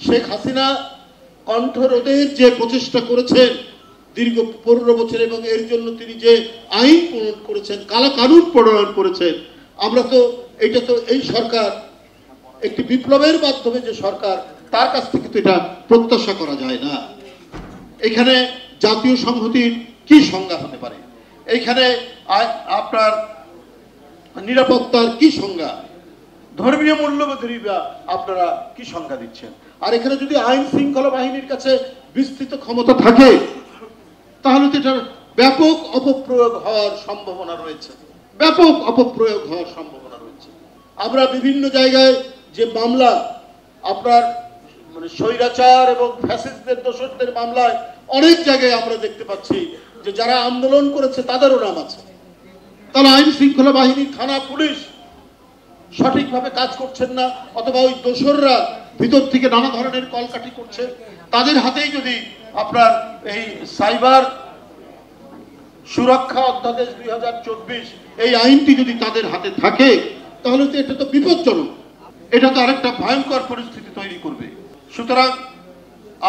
শেখ হাসিনা কণ্ঠরোধের যে প্রচেষ্টা করেছেন দীর্ঘ 15 বছর, এবং এর জন্য তিনি যে আইন প্রণয়ন করেছেন, কালা কানুন প্রণয়ন করেছেন, আমরা তো এটা তো এই সরকার একটি বিপ্লবের মাধ্যমে যে সরকার, তার কাছ থেকে তো এটা প্রত্যাশা করা যায় না। এখানে জাতীয় সংহতির কি সংজ্ঞা হতে পারে? এইখানে আপনার নিরাপত্তার কি সংজ্ঞা, ধর্মীয় মূল্যবোধেরই বা আপনারা কি সংজ্ঞা দিচ্ছেন? আর এখানে যদি আইন শৃঙ্খলা বাহিনীর কাছে বিস্তৃত ক্ষমতা থাকে, তাহলে তো এটার ব্যাপক অপপ্রয়োগ হওয়ার সম্ভাবনা রয়েছে, ব্যাপক অপপ্রয়োগ হওয়ার সম্ভাবনা রয়েছে। আমরা বিভিন্ন জায়গায় যে মামলা, আপনার মানে স্বৈরাচার এবং ফ্যাসিস্টদের দোষরদের মামলায় অনেক জায়গায় আমরা দেখতে পাচ্ছি যে যারা আন্দোলন করেছে তাদেরও নাম আছে। তাহলে আইন শৃঙ্খলা বাহিনী, থানা, পুলিশ সঠিকভাবে কাজ করছেন না, অথবা ওই দোসররা ভিতর থেকে নানা ধরনের কলকাঠি করছে। তাদের হাতেই যদি আপনার এই সাইবার সুরক্ষা অধ্যাদেশ 2024 এই আইনটি যদি তাদের হাতে থাকে, তাহলে তো এটা তো বিপজ্জনক, এটা তো আরেকটা ভয়ঙ্কর পরিস্থিতি তৈরি করবে। সুতরাং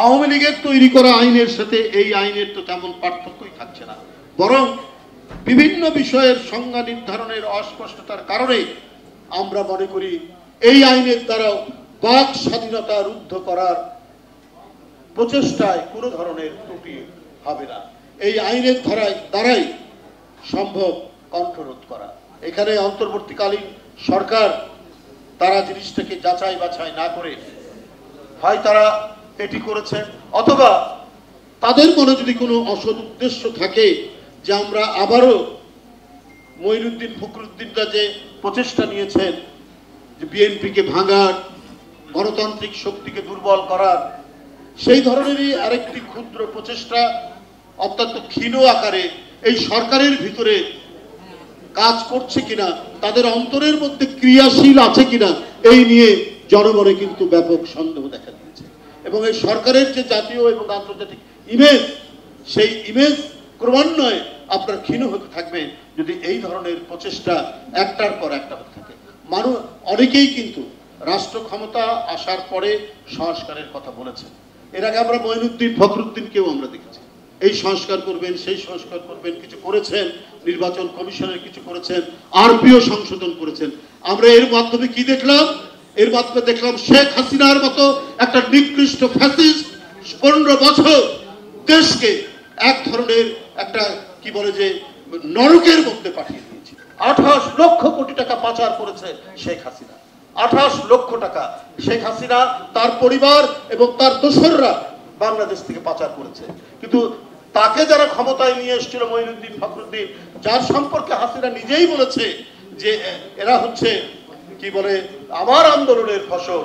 আওয়ামী লীগের তৈরি করা আইনের সাথে এই আইনের তো তেমন পার্থক্যই থাকছে না, বরং বিভিন্ন বিষয়ের সংজ্ঞা নির্ধারণের অস্পষ্টতার কারণে আমরা মনে করি এই আইনের দ্বারা বাক স্বাধীনতা রুদ্ধ করার প্রচেষ্টায় কোনো ধরনের ত্রুটি হবে না। এই আইনের দ্বারাই সম্ভব কণ্ঠরোধ করা। এখানে অন্তর্বর্তীকালীন সরকার তারা জিনিসটাকে যাচাই বাছাই না করে হয় তারা এটি করেছেন, অথবা তাদের মনে যদি কোনো অসৎ উদ্দেশ্য থাকে যে আমরা আবারও মঈনুদ্দিন ফখরুদ্দিনরা যে প্রচেষ্টা নিয়েছেন যে বিএনপিকে ভাঙার, গণতান্ত্রিক শক্তিকে দুর্বল করার, সেই ধরনেরই আরেকটি ক্ষুদ্র প্রচেষ্টা অত্যন্ত ক্ষীণ আকারে এই সরকারের ভিতরে কাজ করছে কিনা, তাদের অন্তরের মধ্যে ক্রিয়াশীল আছে কিনা, এই নিয়ে জনগণে কিন্তু ব্যাপক সন্দেহ দেখা দিয়েছে। এবং এই সরকারের যে জাতীয় এবং আন্তর্জাতিক ইমেজ, সেই ইমেজ ক্রমান্বয়ে আপনার ক্ষীণ হতে থাকবে যদি এই ধরনের প্রচেষ্টা একটার পর একটা হতে থাকে। মানুষ অনেকেই কিন্তু রাষ্ট্র ক্ষমতা আসার পরে সংস্কারের কথা বলেছেন। এর আগে আমরা মঈনুদ্দিন ফখরুদ্দিনকেও আমরা দেখেছি, এই সংস্কার করবেন, সেই সংস্কার করবেন, কিছু করেছেন, নির্বাচন কমিশনের কিছু করেছেন, আরপিও সংশোধন করেছেন। আমরা এর মাধ্যমে কি দেখলাম? এর মাধ্যমে দেখলাম শেখ হাসিনার মতো একটা নিকৃষ্ট ফ্যাসিস্ট 15 বছর দেশকে এক ধরনের একটা কি বলে যে নরকের মধ্যে পাঠিয়ে দিয়েছে। 28 লক্ষ কোটি টাকা পাচার করেছে শেখ হাসিনা, 28 লক্ষ টাকা শেখ হাসিনা, তার পরিবার এবং তার দোসররা বাংলাদেশ থেকে পাচার করেছে। কিন্তু তাকে যারা ক্ষমতায় নিয়ে এসেছিল, মঈনুদ্দিন ফখরুদ্দিন, যার সম্পর্কে হাসিনা নিজেই বলেছে যে এরা হচ্ছে কি বলে আমার আন্দোলনের ফসল,